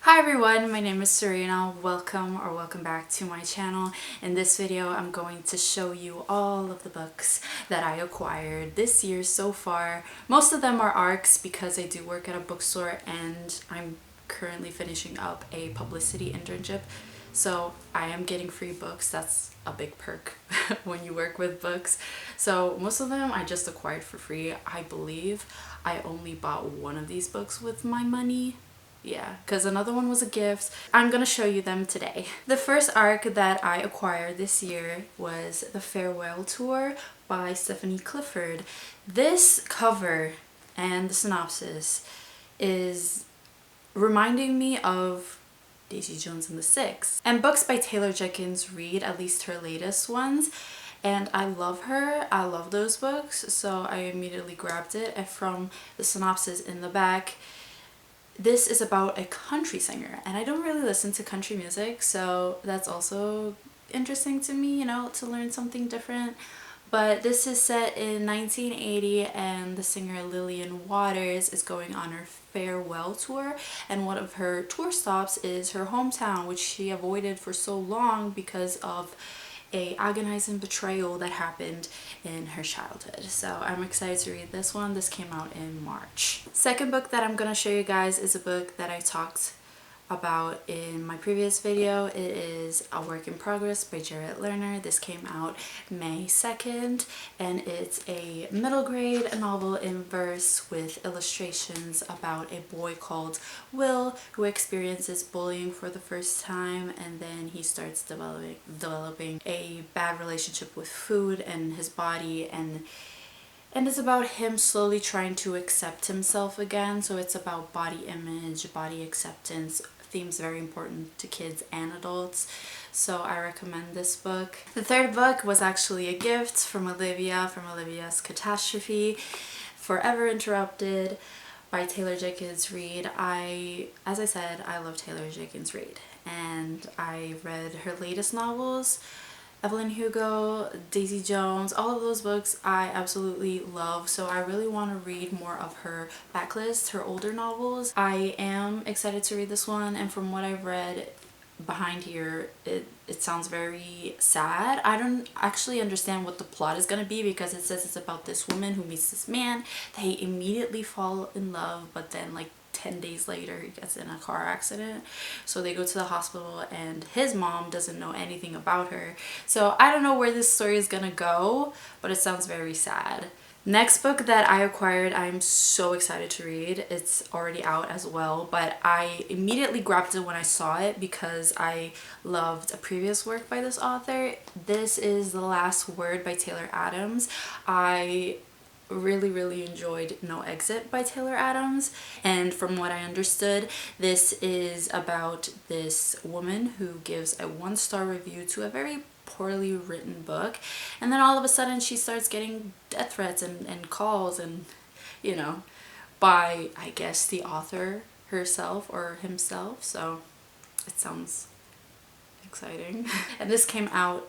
Hi everyone, my name is Serena. Welcome back to my channel. In this video, I'm going to show you all of the books that I acquired this year so far. Most of them are ARCs because I do work at a bookstore and I'm currently finishing up a publicity internship. So I am getting free books. That's a big perk when you work with books. So most of them I just acquired for free. I believe I only bought one of these books with my money. Yeah, because another one was a gift. I'm gonna show you them today. The first ARC that I acquired this year was The Farewell Tour by Stephanie Clifford. This cover and the synopsis is reminding me of Daisy Jones and the Six and books by Taylor Jenkins Reid, at least her latest ones. And I love her. I love those books, so I immediately grabbed it. And from the synopsis in the back, this is about a country singer, and I don't really listen to country music, so that's also interesting to me, you know, to learn something different. But this is set in 1980 and the singer Lillian Waters is going on her farewell tour, and one of her tour stops is her hometown, which she avoided for so long because of a agonizing betrayal that happened in her childhood. So I'm excited to read this one. This came out in March. Second book that I'm gonna show you guys is a book that I talked about in my previous video. It is A Work in Progress by Jarrett Lerner. This came out May 2nd, and it's a middle grade novel in verse with illustrations about a boy called Will who experiences bullying for the first time, and then he starts developing a bad relationship with food and his body, and it's about him slowly trying to accept himself again. So it's about body image, body acceptance, themes very important to kids and adults. So I recommend this book. The third book was actually a gift from Olivia, from Olivia's Catastrophe, Forever Interrupted by Taylor Jenkins Reid. As I said, I love Taylor Jenkins Reid, and I read her latest novels, Evelyn Hugo, Daisy Jones, all of those books I absolutely love, so I really want to read more of her backlist, her older novels. I am excited to read this one, and from what I've read behind here, it sounds very sad. I don't actually understand what the plot is going to be because it says it's about this woman who meets this man. They immediately fall in love, but then like 10 days later he gets in a car accident, so they go to the hospital and his mom doesn't know anything about her. So I don't know where this story is gonna go, but it sounds very sad. Next book that I acquired, I'm so excited to read. It's already out as well, but I immediately grabbed it when I saw it because I loved a previous work by this author. This is The Last Word by Taylor Adams. I really enjoyed No Exit by Taylor Adams, and from what I understood, this is about this woman who gives a 1-star review to a very poorly written book, and then all of a sudden she starts getting death threats and calls, and you know, by I guess the author herself or himself. So it sounds exciting. And this came out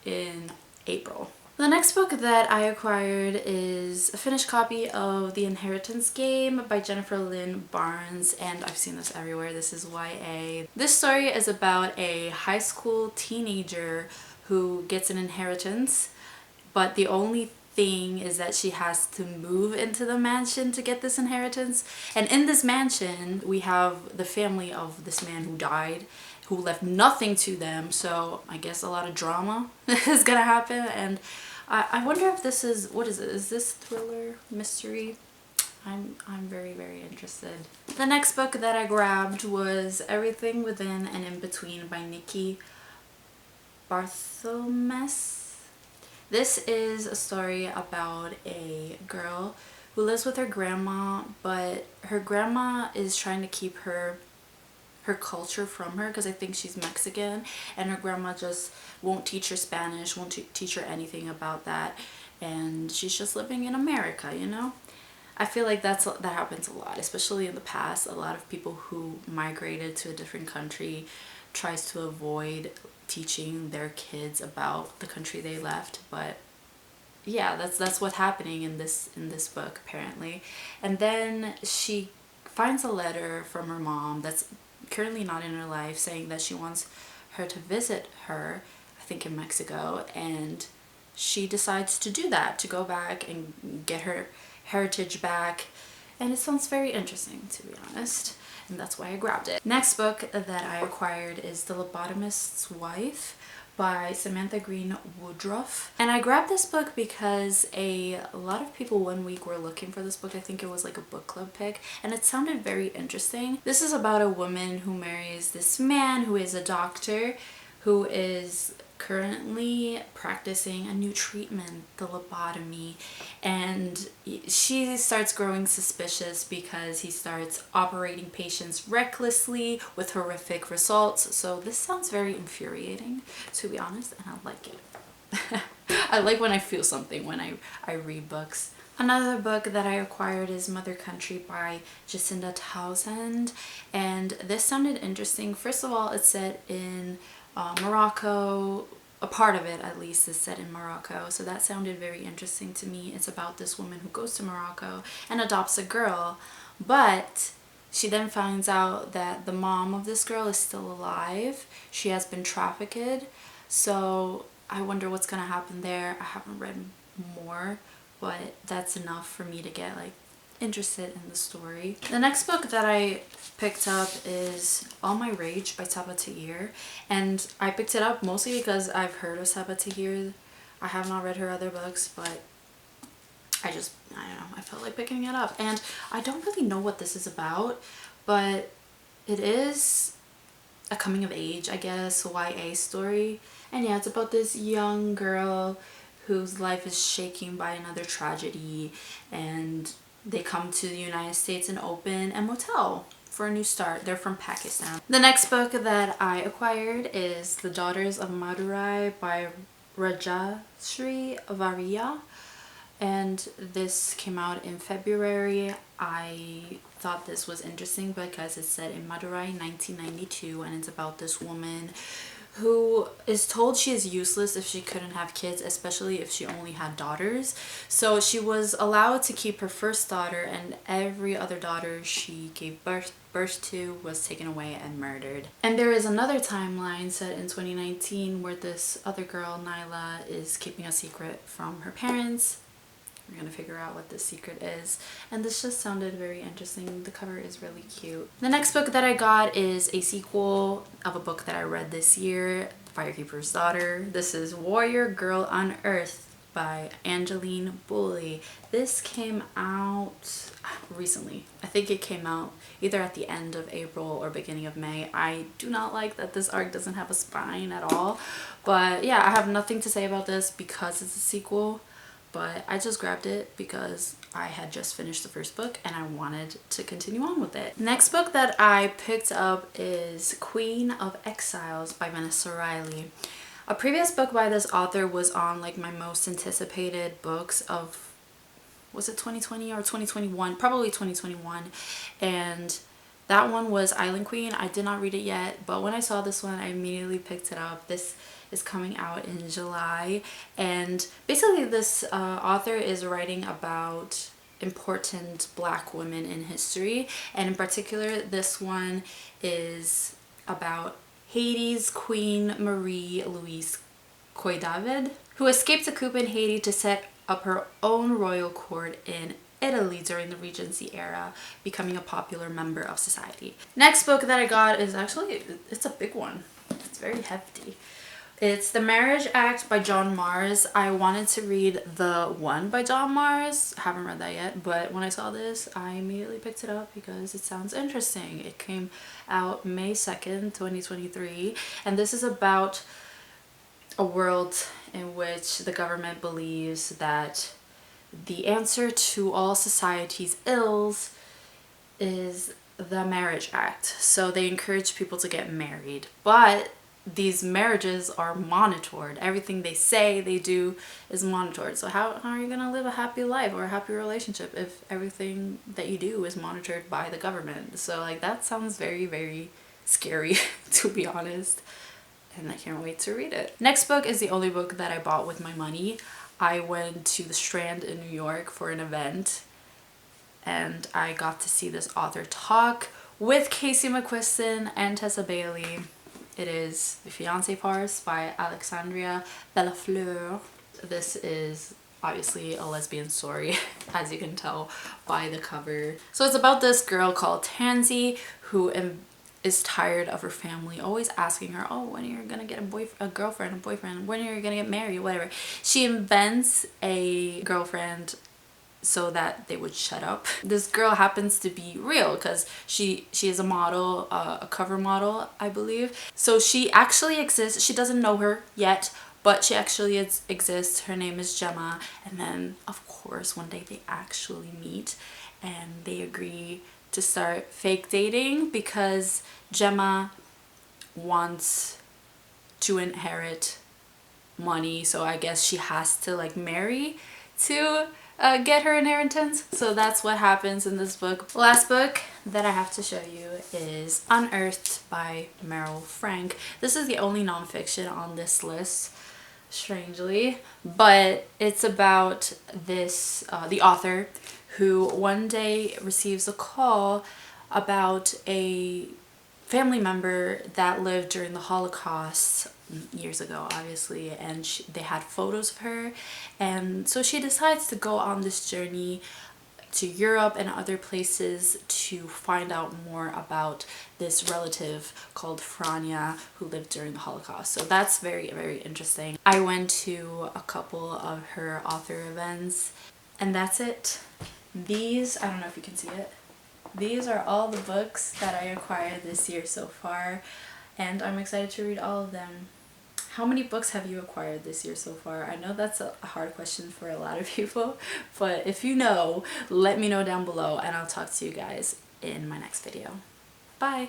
in April. The next book that I acquired is a finished copy of The Inheritance Game by Jennifer Lynn Barnes, and I've seen this everywhere. This is YA. This story is about a high school teenager who gets an inheritance, but the only thing is that she has to move into the mansion to get this inheritance. And in this mansion, we have the family of this man who died, who left nothing to them. So I guess a lot of drama is gonna happen, and I wonder if this is, what is it? Is this thriller, mystery? I'm very interested. The next book that I grabbed was Everything Within and In Between by Nikki Barthelmess. This is a story about a girl who lives with her grandma, but her grandma is trying to keep her culture from her because I think she's Mexican, and her grandma just won't teach her Spanish, won't teach her anything about that, and she's just living in America, you know? I feel like that happens a lot, especially in the past. A lot of people who migrated to a different country tries to avoid teaching their kids about the country they left, but yeah, that's what's happening in this book apparently. And then she finds a letter from her mom that's currently not in her life, saying that she wants her to visit her, I think in Mexico, and she decides to do that, to go back and get her heritage back. And it sounds very interesting, to be honest, and that's why I grabbed it. Next book that I acquired is The Lobotomist's Wife by Samantha Green Woodruff. And I grabbed this book because a lot of people one week were looking for this book. I think it was like a book club pick, and it sounded very interesting. This is about a woman who marries this man who is a doctor, who is currently practicing a new treatment, the lobotomy, and she starts growing suspicious because he starts operating patients recklessly with horrific results. So this sounds very infuriating, to be honest, and I like it. I like when I feel something when I read books. Another book that I acquired is Mother Country by Jacinda Townsend, and this sounded interesting. First of all, it's set in Morocco. A part of it at least is set in Morocco, so that sounded very interesting to me. It's about this woman who goes to Morocco and adopts a girl, but she then finds out that the mom of this girl is still alive. She has been trafficked, so I wonder what's gonna happen there. I haven't read more, but that's enough for me to get like interested in the story. The next book that I picked up is All My Rage by Sabaa Tahir, and I picked it up mostly because I've heard of Sabaa Tahir. I have not read her other books, but I don't know, I felt like picking it up. And I don't really know what this is about, but it is a coming of age, I guess, YA story. And yeah, it's about this young girl whose life is shaken by another tragedy, and they come to the United States and open a motel for a new start. They're from Pakistan. The next book that I acquired is The Daughters of Madurai by Rajashree Variya, and this came out in February. I thought this was interesting because it's set in Madurai, 1992, and it's about this woman who is told she is useless if she couldn't have kids, especially if she only had daughters. So she was allowed to keep her first daughter, and every other daughter she gave birth to was taken away and murdered. And there is another timeline set in 2019 where this other girl, Nyla, is keeping a secret from her parents. We're gonna figure out what this secret is, and this just sounded very interesting. The cover is really cute. The next book that I got is a sequel of a book that I read this year, Firekeeper's Daughter. This is Warrior Girl Unearthed by Angeline Boulley. This came out recently. I think it came out either at the end of April or beginning of May. I do not like that this arc doesn't have a spine at all, but yeah, I have nothing to say about this because it's a sequel. But I just grabbed it because I had just finished the first book and I wanted to continue on with it. Next book that I picked up is Queen of Exiles by Vanessa Riley. A previous book by this author was on like my most anticipated books of, was it 2020 or 2021? Probably 2021. And that one was Island Queen. I did not read it yet, but when I saw this one, I immediately picked it up. This is coming out in July, and basically this author is writing about important Black women in history, and in particular this one is about Haiti's Queen Marie Louise Coy-David, who escaped a coup in Haiti to set up her own royal court in Italy during the Regency era, becoming a popular member of society. Next book that I got is actually, it's a big one. It's very hefty. It's The Marriage Act by John Marrs. I wanted to read The One by John Marrs. I haven't read that yet, but when I saw this, I immediately picked it up because it sounds interesting. It came out May 2nd, 2023, and this is about a world in which the government believes that the answer to all society's ills is the Marriage Act. So they encourage people to get married, but these marriages are monitored. Everything they say, they do is monitored. So how are you gonna live a happy life or a happy relationship if everything that you do is monitored by the government? So like that sounds very, very scary to be honest, and I can't wait to read it. Next book is the only book that I bought with my money. I went to the Strand in New York for an event and I got to see this author talk with Casey McQuiston and Tessa Bailey. It is The Fiancé Farce by Alexandria Bellafleur. This is obviously a lesbian story, as you can tell by the cover. So it's about this girl called Tansy who is tired of her family always asking her, oh, when are you gonna get a girlfriend, a boyfriend, when are you gonna get married, whatever. She invents a girlfriend so that they would shut up. This girl happens to be real because she is a model, a cover model, I believe. So she actually exists. She doesn't know her yet, but she actually exists. Her name is Gemma. And then of course one day they actually meet and they agree to start fake dating because Gemma wants to inherit money, so I guess she has to like marry to get her inheritance. So that's what happens in this book. Last book that I have to show you is Unearthed by Meryl Frank. This is the only nonfiction on this list, strangely, but it's about this the author who one day receives a call about a family member that lived during the Holocaust years ago, obviously, and they had photos of her, and so she decides to go on this journey to Europe and other places to find out more about this relative called Frania who lived during the Holocaust. So that's very, very interesting. I went to a couple of her author events, and that's it. These, I don't know if you can see it, these are all the books that I acquired this year so far, and I'm excited to read all of them. How many books have you acquired this year so far? I know that's a hard question for a lot of people, but if you know, let me know down below and I'll talk to you guys in my next video. Bye!